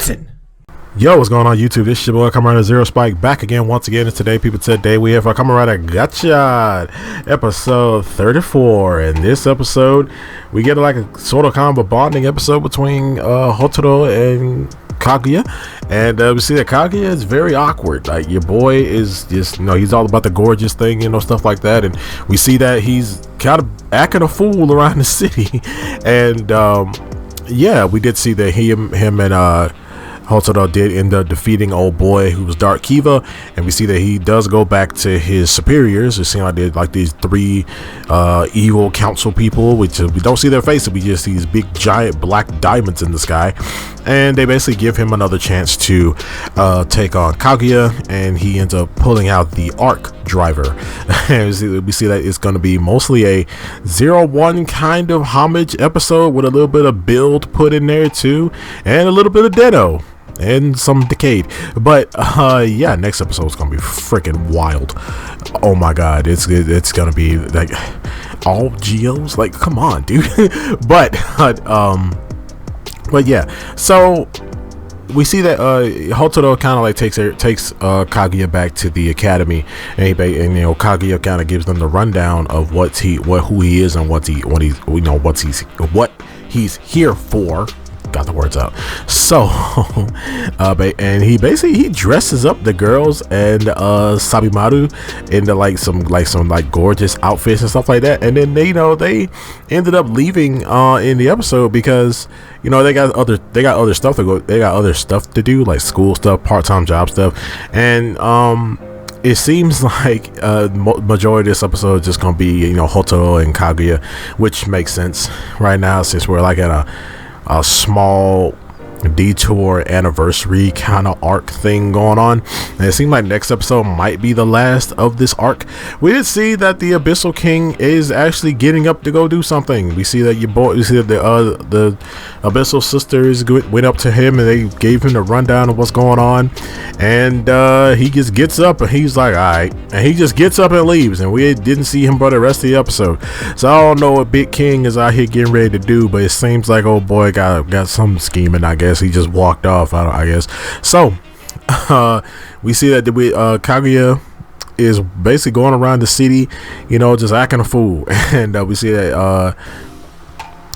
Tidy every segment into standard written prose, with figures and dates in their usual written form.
Listen. Yo, what's going on YouTube? This is your boy Kamen Rider Zero Spike back again once again. And today, people, today we have our Kamen Rider Gotchard episode 34. In this episode, we get like a sort of kind of a bonding episode between Hotaro and Kaguya, and we see that Kaguya is very awkward. Like, your boy is just, he's all about the gorgeous thing, stuff like that, and we see that he's kind of acting a fool around the city. And yeah, we did see that him and Hotaro did end up defeating old boy who was Dark Kiva, and we see that he does go back to his superiors. It seems like they're like these three evil council people, which we don't see their faces, we just see these big giant black diamonds in the sky, and they basically give him another chance to take on Kaguya, and he ends up pulling out the arc driver. And we see that it's going to be mostly a 0-1 kind of homage episode with a little bit of build put in there too, and a little bit of Dedo and some Decade. But yeah, next episode is gonna be freaking wild. Oh my god, it's gonna be like all Geos, like, come on, dude. but yeah, so we see that Hotaro kind of like takes Kaguya back to the academy, and Kaguya kind of gives them the rundown of who he is and what he's here for. Got the words out. So and he dresses up the girls and Sabimaru into like some gorgeous outfits and stuff like that, and then they ended up leaving in the episode because they got other stuff to go, they got other stuff to do, like school stuff, part-time job stuff, and it seems like majority of this episode is just gonna be Hotaro and Kaguya, which makes sense right now since we're like at a small detour anniversary kind of arc thing going on, and it seems like next episode might be the last of this arc. We did see that the Abyssal King is actually getting up to go do something. We see that the Abyssal sisters went up to him and they gave him the rundown of what's going on, and he just gets up and he's like, all right, and he just gets up and leaves, and we didn't see him for the rest of the episode. So I don't know what Big King is out here getting ready to do, but it seems like old boy got some scheming. I guess he just walked off, I guess. So we see that Kaguya is basically going around the city, just acting a fool, and we see that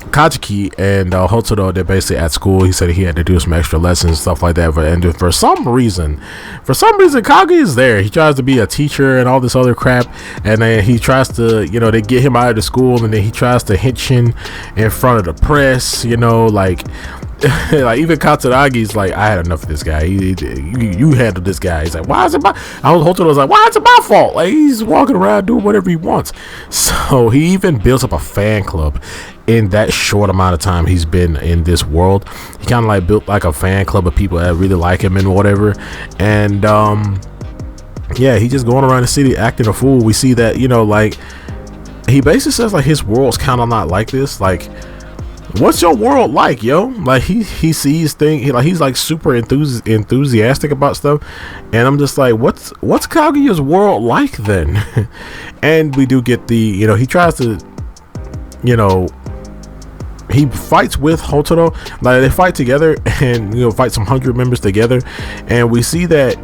Kajiki and Hotaro, they're basically at school. He said he had to do some extra lessons and stuff like that, and for some reason Kaguya is there. He tries to be a teacher and all this other crap, and then he tries to they get him out of the school, and then he tries to hitch in front of the press, like like even Katsuragi's like, I had enough of this guy. You handle this guy. He's like, why is it my Hotaro was like, why is it my fault? Like, he's walking around doing whatever he wants. So he even builds up a fan club in that short amount of time he's been in this world. He kind of like built like a fan club of people that really like him and whatever, and yeah, he just going around the city acting a fool. We see that like he basically says like his world's kind of not like this. Like, what's your world like, yo? Like, he sees things, he's like super enthusiastic about stuff, and I'm just like, what's Kaguya's world like then? And we do get the he tries to he fights with Hotaro, like they fight together, and fight some 100 members together, and we see that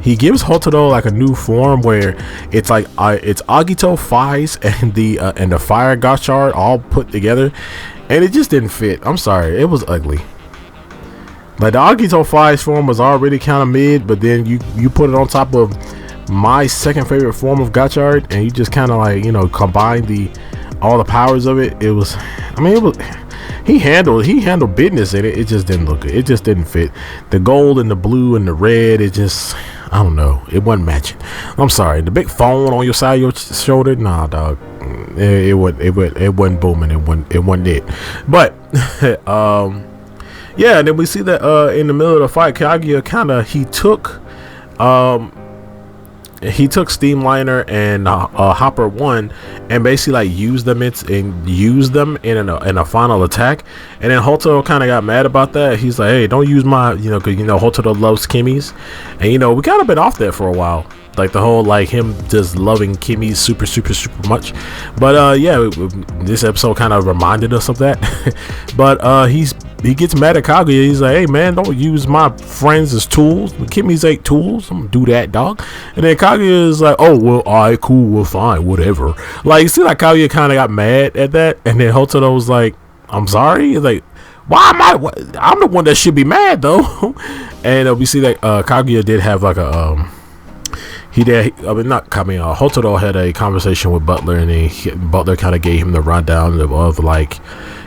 he gives Hotaro like a new form where it's like it's Agito, Faiz, and the Fire Gotchard all put together, and it just didn't fit. I'm sorry, it was ugly. Like, the Agito Faiz form was already kind of mid, but then you put it on top of my second favorite form of Gotchard, and you just kind of like combine all the powers of it. It was, he handled business in it. It just didn't look good. It just didn't fit. The gold and the blue and the red, it just, I don't know, it wasn't matching. I'm sorry. The big phone on your side of your shoulder, nah, dog. It wasn't booming. It wasn't it. But yeah, and then we see that in the middle of the fight, Kaguya he took Steamliner and Hopper 1 and basically like used them in a final attack, and then Hotaro kind of got mad about that. He's like, hey, don't use my because Hotaro loves Kimmy's, and we kind of been off that for a while, like the whole like him just loving Kimmy super much. But yeah, this episode kind of reminded us of that. But he gets mad at Kaguya. He's like, hey man, don't use my friends as tools. Kimmy's ain't tools. I'm gonna do that, dog. And then Kaguya is like, oh well, alright, cool, well fine, whatever. Like, you see, like Kaguya kind of got mad at that, and then Hototo was like, I'm sorry. He's like, why am I? I'm the one that should be mad though. And we see that Kaguya did have like a he did. I mean, not Kamen. Hototo had a conversation with Butler, and Butler kind of gave him the rundown of like,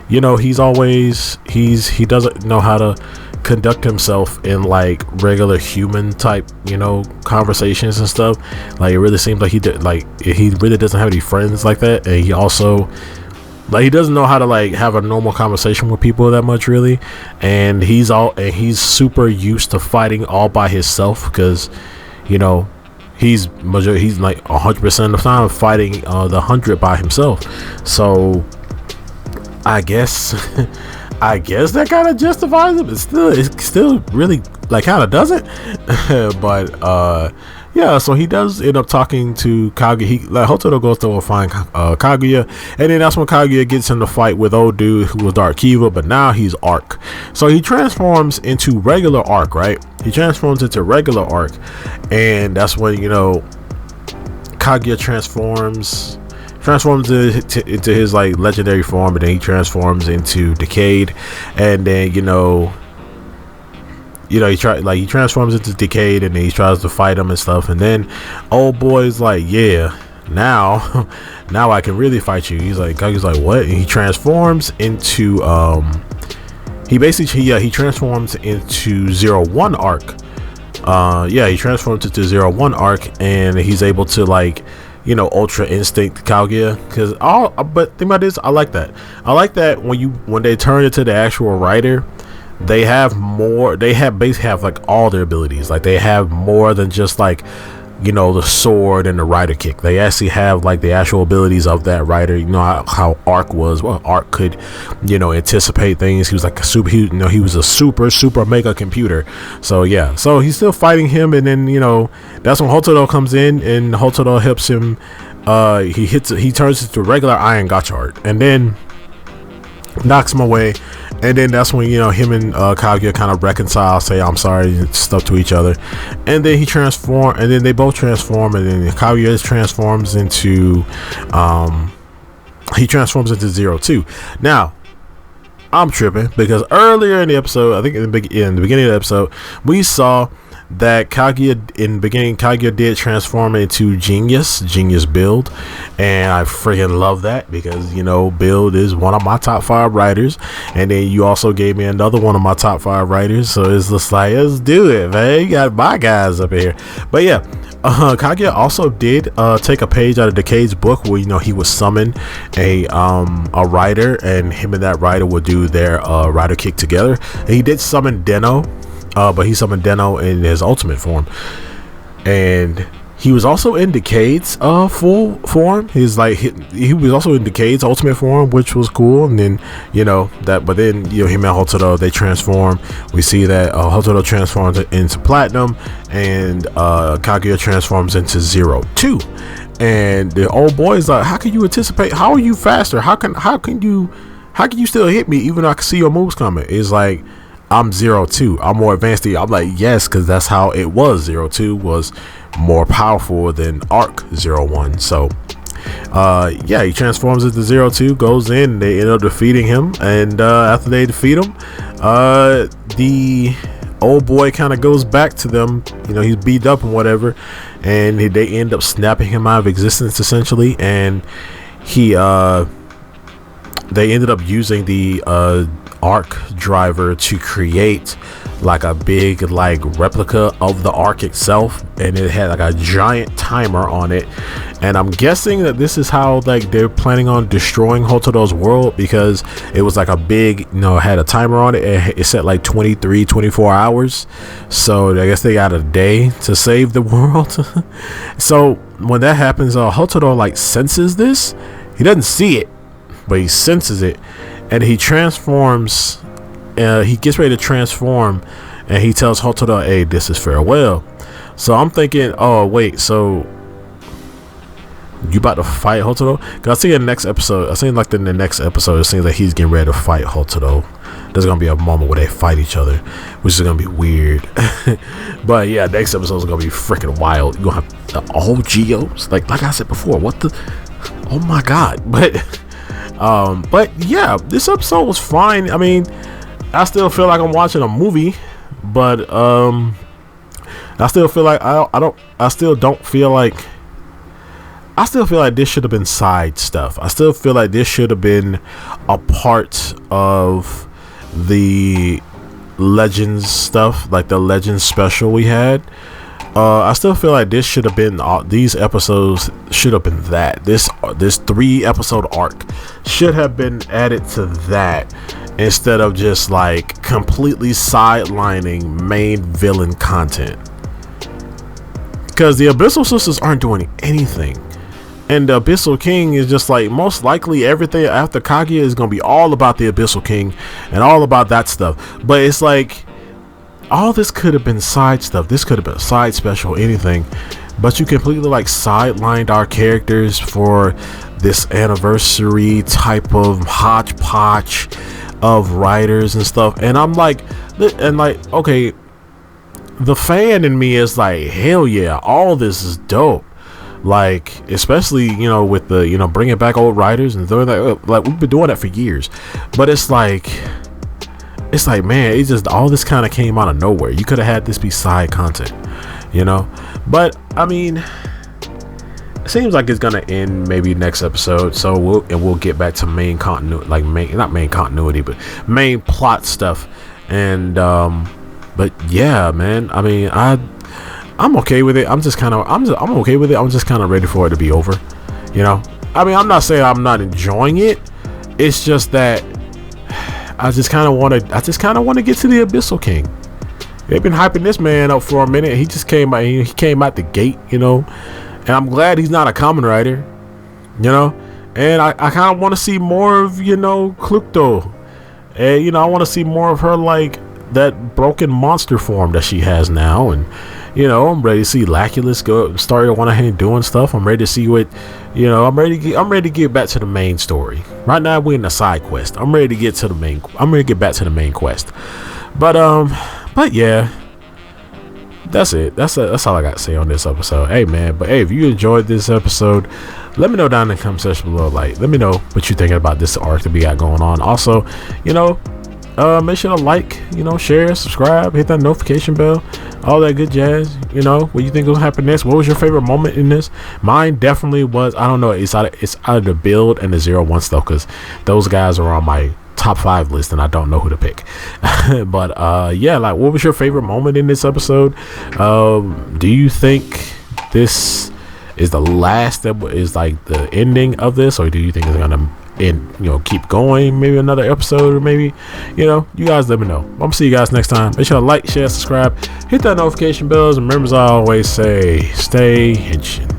you know, he doesn't know how to conduct himself in like regular human type, you know, conversations and stuff. Like, it really seems like he really doesn't have any friends like that, and he also, like, he doesn't know how to like have a normal conversation with people that much, really. And he's super used to fighting all by himself, because, you know, he's like 100% of the time fighting the 100 by himself. So I guess that kind of justifies it, but it still really like kind of doesn't. But yeah, so he does end up talking to Kaguya. Hototo goes to find Kaguya, and then that's when Kaguya gets in the fight with old dude who was Dark Kiva, but now he's Arc. So he transforms into regular Arc, right? He transforms into regular Arc, and that's when, you know, Kaguya transforms into his like legendary form, and then he transforms into Decayed, and then he transforms into Decayed, and then he tries to fight him and stuff, and then old boy's like, yeah, now I can really fight you. He's like, Kaguya's like, what? And he transforms into he transforms into 01 Arc. He transforms into 01 Arc, and he's able to, like, you know, Ultra Instinct Kaguya. But think about this, I like that when they turn into the actual writer, they basically have like all their abilities. Like, they have more than just, like, you know, the sword and the rider kick. They actually have like the actual abilities of that rider. You know how Arc was. Well, Arc could, you know, anticipate things. He was like he was a super mega computer. So yeah, so he's still fighting him, and then, you know, that's when Hototo comes in, and Hototo helps him. He turns into regular Iron Gotchard, and then knocks him away. And then that's when, you know, him and Kaguya kind of reconcile, say I'm sorry and stuff to each other. And then they both transform, and then Kaguya transforms into 02. Now, I'm tripping, because earlier in the episode, I think in the beginning of the episode, we saw that Kaguya did transform into Genius Build, and I freaking love that, because, you know, Build is one of my top 5 writers, and then you also gave me another one of my top 5 writers, so it's just like, let's do it, man. You got my guys up here. But yeah, Kaguya also did take a page out of Decade's book, where, you know, he would summon a writer, and him and that writer would do their rider kick together. And he did summon Deno, but he summoned Deno in his ultimate form, and he was also in Decade's full form. He was also in Decade's ultimate form, which was cool. And then, you know, but then, you know, him and Hototo, they transform. We see that Hototo transforms into Platinum, and Kaguya transforms into 02. And the old boy is like, how can you anticipate? How are you faster? How can you still hit me even though I can see your moves coming? It's like, I'm 02. I'm more advanced than you. I'm like, yes, because that's how it was. 02 was more powerful than Arc 01. So yeah, he transforms into 02, goes in, and they end up defeating him. And after they defeat him, the old boy kind of goes back to them. You know, he's beat up and whatever, and they end up snapping him out of existence, essentially. And they ended up using the Arc driver to create like a big like replica of the Arc itself, and it had like a giant timer on it. And I'm guessing that this is how, like, they're planning on destroying Hototo's world, because it was like a big, you know, it had a timer on it. It set like 24 hours, so I guess they got a day to save the world. So when that happens, Hototo like senses this. He doesn't see it, but he senses it, and he transforms. He gets ready to transform, and he tells Hototo, hey, this is farewell. So I'm thinking, oh wait, so you about to fight Hototo? Because I see in the next episode, it seems like it seems like he's getting ready to fight Hototo. there's gonna be a moment where they fight each other, which is gonna be weird. But yeah, next episode is gonna be freaking wild. You're gonna have all Geos, like I said before. What the? Oh my god! But yeah, this episode was fine. I mean, I still feel like I'm watching a movie, but I still feel like I still feel like this should have been side stuff. I still feel like this should have been a part of the Legends stuff, like the Legends special we had. I still feel like this should have been these episodes should have been that this 3-episode arc should have been added to that, instead of just like completely sidelining main villain content, because the Abyssal Sisters aren't doing anything. And the Abyssal King is just like, most likely everything after Kaguya is going to be all about the Abyssal King and all about that stuff. But it's like, all this could have been side stuff. This could have been a side special, anything. But you completely like sidelined our characters for this anniversary type of hodgepodge of writers and stuff. And I'm like, okay, the fan in me is like, hell yeah, all this is dope. Like, especially, with the, bringing back old writers and throwing that up. Like, we've been doing that for years. But it's like, man, it's just, all this kind of came out of nowhere. You could have had this be side content, But, I mean, it seems like it's going to end maybe next episode. So, we'll get back to main continuity, not main continuity, but main plot stuff. And, but yeah, man, I mean, I'm okay with it. I'm okay with it. I'm just kind of ready for it to be over. I mean, I'm not saying I'm not enjoying it. It's just that I just kind of want to get to the Abyssal King. They've been hyping this man up for a minute. He just came out. He came out the gate, and I'm glad he's not a Kamen Rider, And I kind of want to see more of, Klucto. And I want to see more of her, like that broken monster form that she has now. And I'm ready to see Laculus start on hand doing stuff. I'm ready to see what, I'm ready to get back to the main story. Right now we're in the side quest. I'm ready to get back to the main quest. But yeah, that's it. That's all I got to say on this episode. Hey man, if you enjoyed this episode, let me know down in the comment section below. Like, let me know what you're thinking about this arc that we got going on. Also, make sure to like, share, subscribe, hit that notification bell, all that good jazz. What you think will happen next? What was your favorite moment in this? Mine definitely was, I don't know, it's out of the build and the 0-1 stuff, because those guys are on my top 5 list and I don't know who to pick. But yeah, like, what was your favorite moment in this episode? Do you think this is the last, that is like the ending of this, or do you think it's gonna keep going, maybe another episode, or maybe you guys let me know. I'm gonna see you guys next time. Make sure to like, share, subscribe, hit that notification bells, and remember, as I always say, stay henshin.